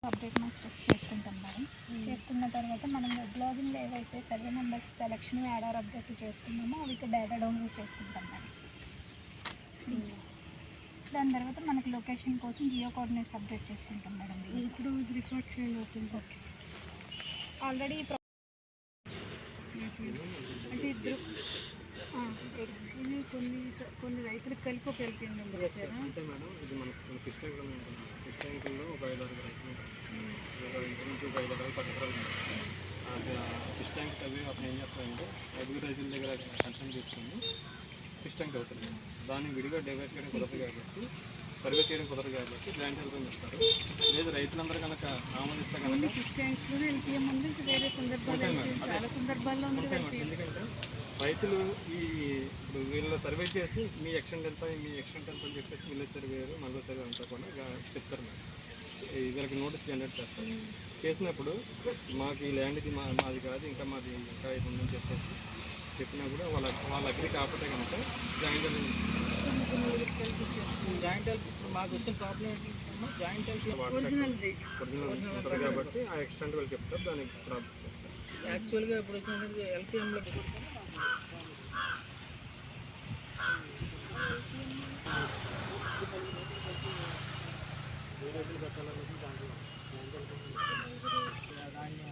Update masters చేసుకుంటాం madam. చేసుకున్న తర్వాత మనం వెబ్ లాగిన్లో ఏవైతే survey numbers selection add or update చేసుకున్నామో అవి డేటా డౌన్లోడ్ చేసుకుంటాం మేడం. దాని తర్వాత మనకి లొకేషన్ కోసం జియో కోఆర్డినేట్స్ అప్డేట్ చేసుకుంటాం మేడం. ఇప్పుడు రికార్డ్ చేయండి ఓపెన్ చేసి. ఆల్రెడీ అంటే ఇద్దరు ఇది కొన్ని రైతులకు కలిపి ఒక ఎల్పీ నెంబర్ వచ్చారా? అంటే మేడం ఇది మనకు ఫిష్ ట్యాంకుల్లో ఒక 5-6 రైతులు నుంచి ఒక 5-6 పట్టణాలు ఫిష్ ట్యాంక్ అవి అప్పుడు ఏం చేస్తారంటే 5 రైతుల దగ్గర కన్సల్ట్ తీసుకుని ఫిష్ ట్యాంక్ అవుతుంది. దాన్ని విడిగా డైవర్ట్ చేయడం కుదరదు కాబట్టి, సర్వే చేయడం కుదరదు కాబట్టి జాయింట్ వెల్తో ఇస్తారు. లేదు రైతులందరూ కనుక ఆమోదిస్తే కనుక ఫిష్ ట్యాంక్స్లోనే ఎల్పిఎం ఉంది, వేరే సందర్భాలు చాలా సందర్భాల్లో ఉంటాయి మేడం. ఎందుకంటే రైతులు ఇప్పుడు వీళ్ళు సర్వే చేసి మీ ఎక్స్టెంట్ ఎంత అని చెప్పేసి విలేజ్ సర్వేయర్ మండల సర్వే అంతా కూడా చెప్తారు మేడం. వీళ్ళకి నోటీస్ జనరేట్ చేస్తారు. చేసినప్పుడు మాకు ఈ ల్యాండ్ ఇది మాది కాదు, ఇంకా మాది ఇంకా ఇది ఉందని చెప్పేసి చెప్పినా కూడా వాళ్ళ అగ్రి కాకపోతే కనుక జాయింట్ హెల్ప్ మాకు వచ్చిన ప్రాబ్లం ఏంటంటే జాయింట్ హెల్ప్ ఒరిజినల్ ఉంటుంది కాబట్టి ఆ ఎక్స్టెంట్ వాళ్ళు చెప్తారు. దానికి ప్రాబ్లం యాక్చువల్గా ఇప్పుడు వచ్చినటువంటి ఎల్పిఎంలో పెట్టాలనేది దాంట్లో దాన్ని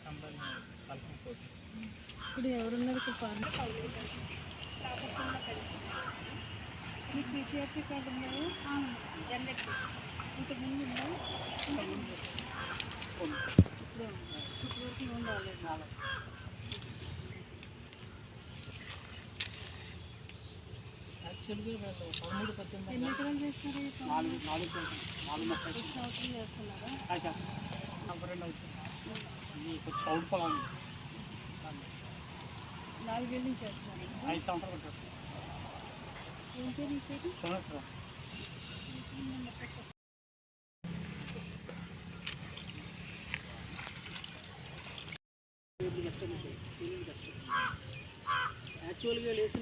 కంపెనీ కలుపుకోవచ్చు. ఇప్పుడు ఎవరున్నారు మీకు బీసీఆర్సీ కార్డు ఉన్నాయా? జనరేట్ ఇంతకుముందు ఉందా? ఇప్పటివరకు ఉండాలి. యాక్చువల్గా 13-18 ఎన్ని ఎకరాలు చేస్తారు? 4 సంవత్సరం చేస్తున్నారా? చౌడ్ పొలం 4 ఏళ్ళ నుంచి చేస్తున్నారు. 5 సంవత్సరాలు ఉంటుంది. ఏం పేరు ఈ పేరు? సంవత్సరం యాక్చువల్గా లేసి